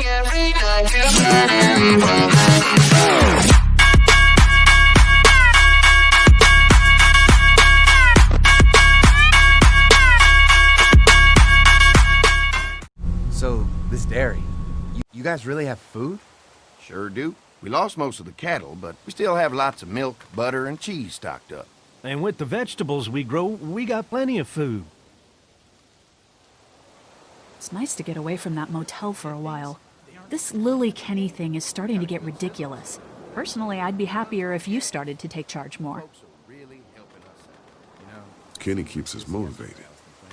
every night to So, this dairy, you guys really have food? Sure do. We lost most of the cattle, but we still have lots of milk, butter, and cheese stocked up. And with the vegetables we grow, we got plenty of food. It's nice to get away from that motel for a while. This Lily Kenny thing is starting to get ridiculous. Personally, I'd be happier if you started to take charge more. Kenny keeps us motivated.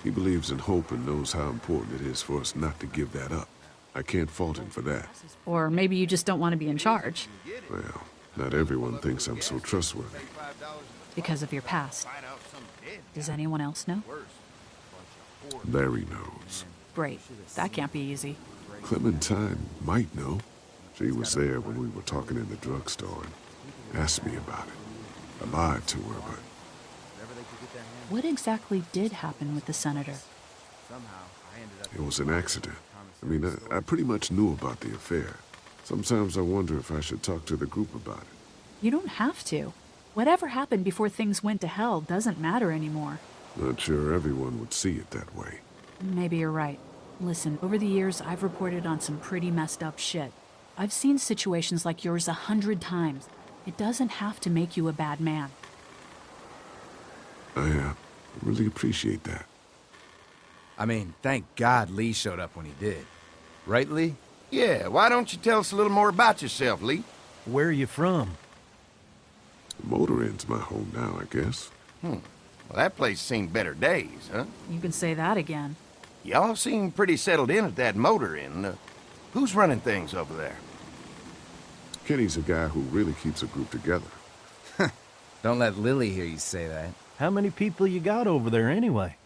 He believes in hope and knows how important it is for us not to give that up. I can't fault him for that. Or maybe you just don't want to be in charge. Well, not everyone thinks I'm so trustworthy. Because of your past. Does anyone else know? Larry knows. Great. That can't be easy. Clementine might know. She was there when we were talking in the drugstore and asked me about it. I lied to her, but... What exactly did happen with the senator? It was an accident. I mean, I pretty much knew about the affair. Sometimes I wonder if I should talk to the group about it. You don't have to. Whatever happened before things went to hell doesn't matter anymore. Not sure everyone would see it that way. Maybe you're right. Listen, over the years, I've reported on some pretty messed up shit. I've seen situations like yours 100 times. It doesn't have to make you a bad man. I really appreciate that. I mean, thank God Lee showed up when he did. Right, Lee? Yeah, why don't you tell us a little more about yourself, Lee? Where are you from? Motor Inn's my home now, I guess. Well, that place seen better days, huh? You can say that again. Y'all seem pretty settled in at that Motor Inn. Who's running things over there? Kenny's a guy who really keeps a group together. Don't let Lily hear you say that. How many people you got over there anyway?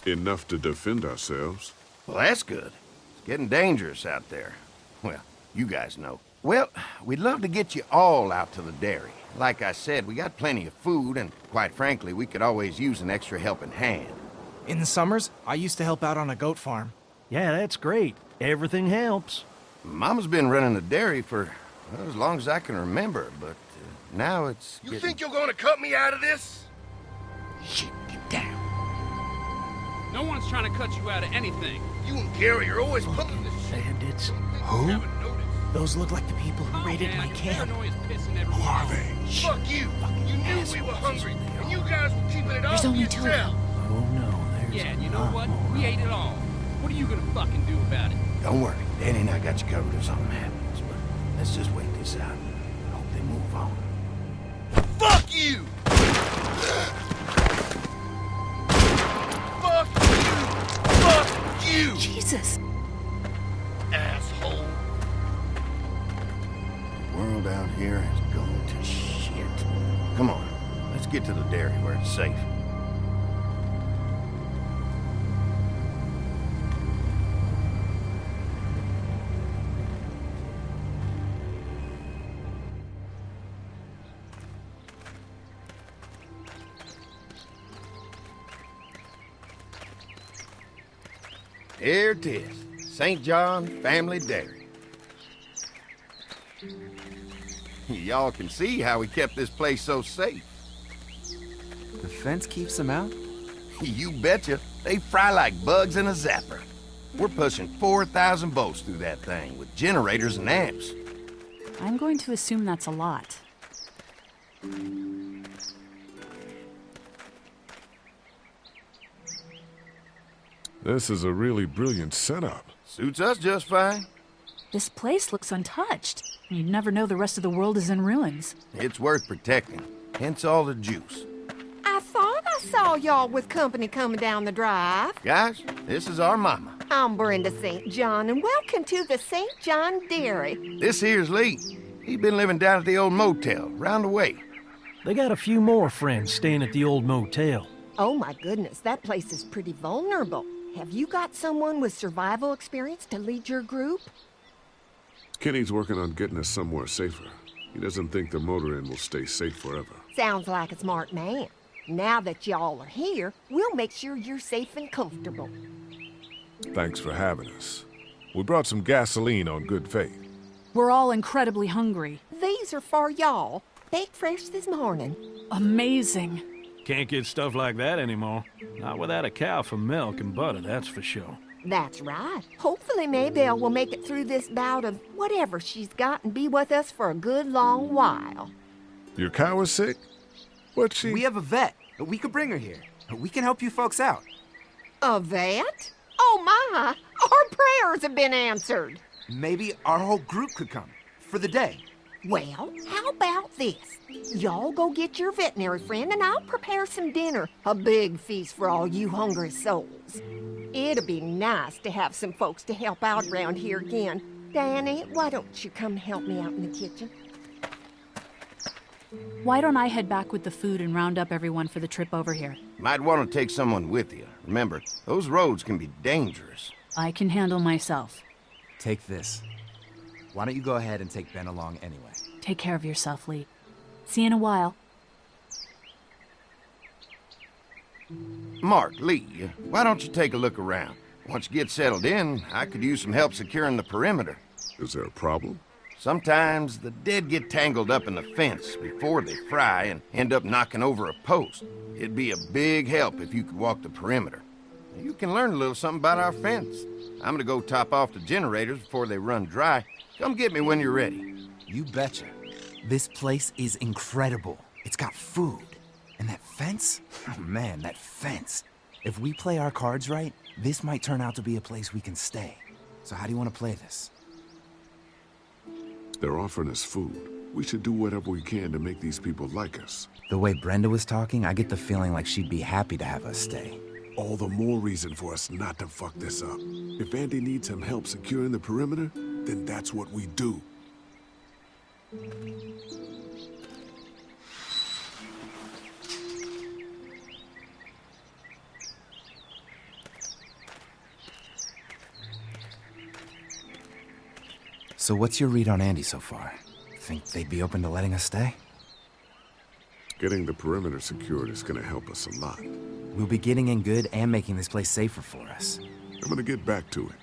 Enough to defend ourselves. Well, that's good. It's getting dangerous out there. Well, you guys know. Well, we'd love to get you all out to the dairy. Like I said, we got plenty of food, and quite frankly, we could always use an extra helping hand. In the summers, I used to help out on a goat farm. Yeah, that's great. Everything helps. Mama's been running the dairy for well, as long as I can remember, but now it's You think you're gonna cut me out of this? Shit, get down. No one's trying to cut you out of anything. You and Gary are always pulling this shit. Bandits. Who? Those look like the people who raided my camp. Who are they? Fuck you! You knew we were hungry, and you guys were keeping it all There's to only two of yourself. them. Oh no, there's Yeah, and you a know lot what? more. We ate it all. What are you gonna fucking do about it? Don't worry, Danny and I got you covered if something happens, but let's just wait this out. Hope they move on. Fuck you! Fuck you! Fuck you! Jesus! Asshole! The world out here has gone to shit. Come on, let's get to the dairy where it's safe. Here it is, St. John Family Dairy. Y'all can see how we kept this place so safe. The fence keeps them out? You betcha. They fry like bugs in a zapper. We're pushing 4,000 volts through that thing with generators and amps. I'm going to assume that's a lot. This is a really brilliant setup. Suits us just fine. This place looks untouched. You'd never know the rest of the world is in ruins. It's worth protecting, hence all the juice. I thought I saw y'all with company coming down the drive. Guys, this is our mama. I'm Brenda St. John, and welcome to the St. John Dairy. This here's Lee. He's been living down at the old motel, round the way. They got a few more friends staying at the old motel. Oh my goodness, that place is pretty vulnerable. Have you got someone with survival experience to lead your group? Kenny's working on getting us somewhere safer. He doesn't think the Motor Inn will stay safe forever. Sounds like a smart man. Now that y'all are here, we'll make sure you're safe and comfortable. Thanks for having us. We brought some gasoline on good faith. We're all incredibly hungry. These are for y'all. Baked fresh this morning. Amazing. Can't get stuff like that anymore. Not without a cow for milk and butter, that's for sure. That's right. Hopefully Maybelle will make it through this bout of whatever she's got and be with us for a good long while. Your cow is sick? What's she? We have a vet. We could bring her here. We can help you folks out. A vet? Oh my! Our prayers have been answered. Maybe our whole group could come. For the day. Well, how about this? Y'all go get your veterinary friend and I'll prepare some dinner. A big feast for all you hungry souls. It'll be nice to have some folks to help out around here again. Danny, why don't you come help me out in the kitchen? Why don't I head back with the food and round up everyone for the trip over here? Might want to take someone with you. Remember, those roads can be dangerous. I can handle myself. Take this. Why don't you go ahead and take Ben along anyway? Take care of yourself, Lee. See you in a while. Mark, Lee, why don't you take a look around? Once you get settled in, I could use some help securing the perimeter. Is there a problem? Sometimes the dead get tangled up in the fence before they fry and end up knocking over a post. It'd be a big help if you could walk the perimeter. You can learn a little something about our fence. I'm gonna go top off the generators before they run dry. Come get me when you're ready. You betcha. This place is incredible. It's got food. And that fence? Oh man, that fence. If we play our cards right, this might turn out to be a place we can stay. So how do you want to play this? They're offering us food. We should do whatever we can to make these people like us. The way Brenda was talking, I get the feeling like she'd be happy to have us stay. All the more reason for us not to fuck this up. If Andy needs some help securing the perimeter, then that's what we do. So what's your read on Andy so far? Think they'd be open to letting us stay? Getting the perimeter secured is gonna help us a lot. We'll be getting in good and making this place safer for us. I'm gonna get back to it.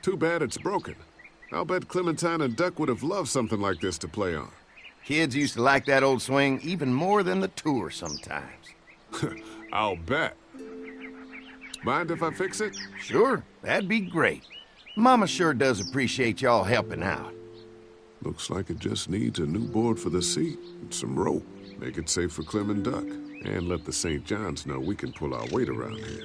Too bad it's broken. I'll bet Clementine and Duck would have loved something like this to play on. Kids used to like that old swing even more than the tour sometimes. I'll bet. Mind if I fix it? Sure, that'd be great. Mama sure does appreciate y'all helping out. Looks like it just needs a new board for the seat and some rope. Make it safe for Clem and Duck. And let the St. John's know we can pull our weight around here.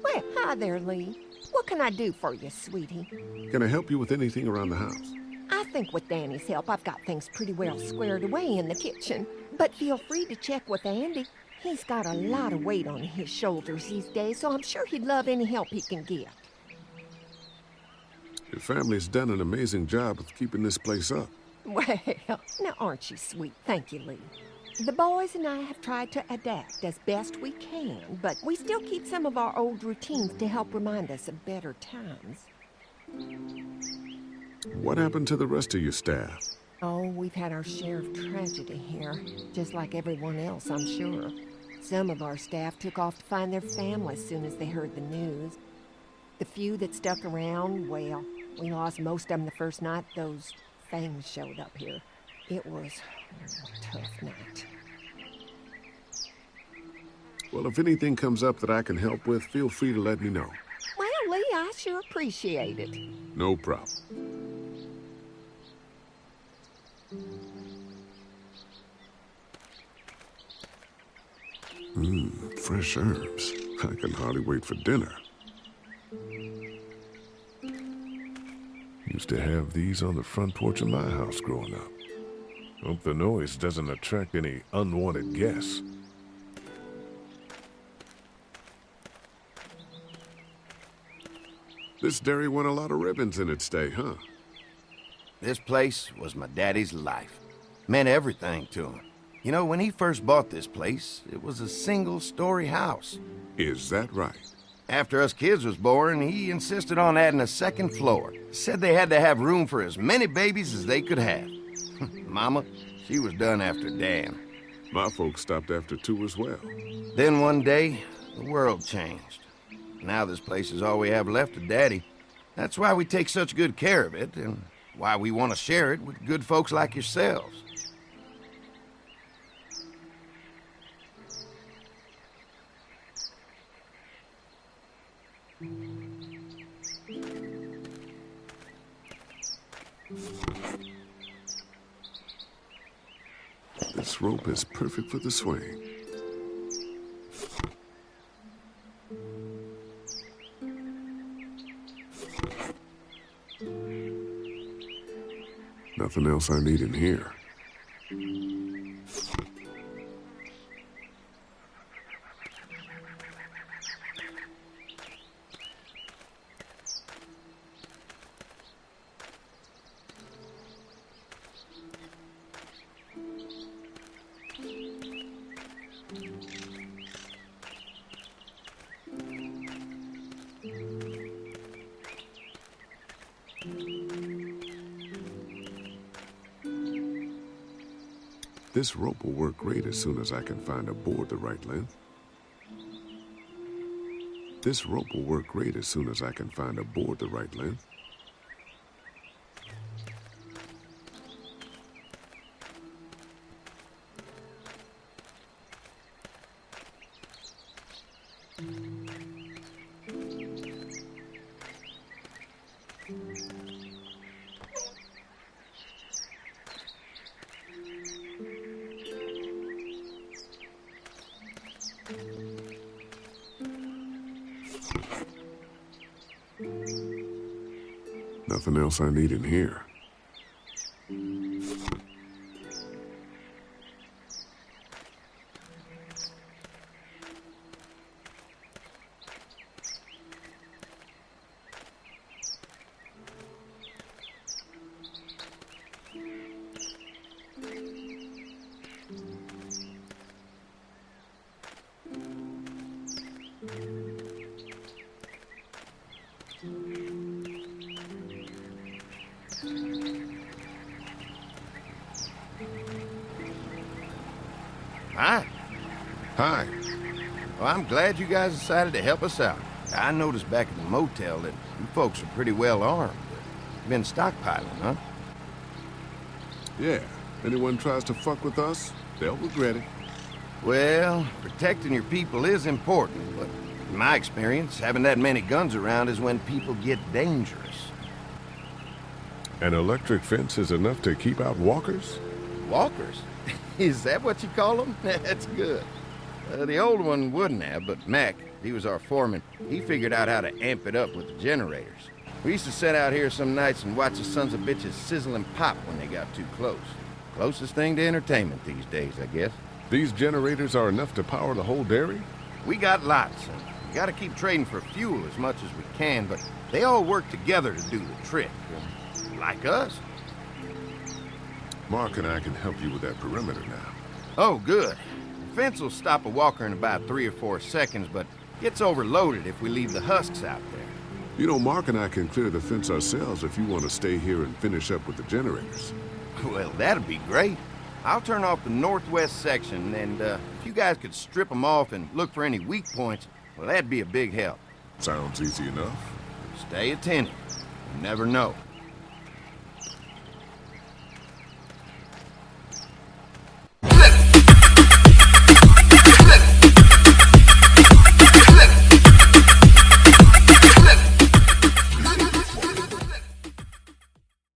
Well, hi there, Lee. What can I do for you, sweetie? Can I help you with anything around the house? I think with Danny's help, I've got things pretty well squared away in the kitchen. But feel free to check with Andy. He's got a lot of weight on his shoulders these days, so I'm sure he'd love any help he can get. Your family's done an amazing job of keeping this place up. Well, now aren't you sweet? Thank you, Lee. The boys and I have tried to adapt as best we can, but we still keep some of our old routines to help remind us of better times. What happened to the rest of your staff? Oh, we've had our share of tragedy here, just like everyone else, I'm sure. Some of our staff took off to find their families as soon as they heard the news. The few that stuck around, well, we lost most of them the first night those things showed up here. It was a tough night. Well, if anything comes up that I can help with, feel free to let me know. Well, Lee, I sure appreciate it. No problem. Fresh herbs. I can hardly wait for dinner. Used to have these on the front porch of my house growing up. Hope the noise doesn't attract any unwanted guests. This dairy won a lot of ribbons in its day, huh? This place was my daddy's life. Meant everything to him. You know, when he first bought this place, it was a single-story house. Is that right? After us kids was born, he insisted on adding a second floor. Said they had to have room for as many babies as they could have. Mama, she was done after Dan. My folks stopped after 2 as well. Then one day, the world changed. Now this place is all we have left of Daddy. That's why we take such good care of it, and why we want to share it with good folks like yourselves. This rope is perfect for the swing. Nothing else I need in here. This rope will work great as soon as I can find a board the right length. This rope will work great as soon as I can find a board the right length. Nothing else I need in here. Hi. Hi. Well, I'm glad you guys decided to help us out. I noticed back at the motel that you folks are pretty well armed. You've been stockpiling, huh? Yeah. Anyone tries to fuck with us, they'll regret it. Well, protecting your people is important, but in my experience, having that many guns around is when people get dangerous. An electric fence is enough to keep out walkers? Walkers? Is that what you call them? That's good. The old one wouldn't have, but Mac, he was our foreman, he figured out how to amp it up with the generators. We used to sit out here some nights and watch the sons of bitches sizzle and pop when they got too close. Closest thing to entertainment these days, I guess. These generators are enough to power the whole dairy? We got lots, and we gotta keep trading for fuel as much as we can, but they all work together to do the trick. Like us. Mark and I can help you with that perimeter now. Oh, good. The fence will stop a walker in about 3 or 4 seconds, but gets overloaded if we leave the husks out there. You know, Mark and I can clear the fence ourselves if you want to stay here and finish up with the generators. Well, that'd be great. I'll turn off the northwest section, and if you guys could strip them off and look for any weak points, well, that'd be a big help. Sounds easy enough. Stay attentive. You never know.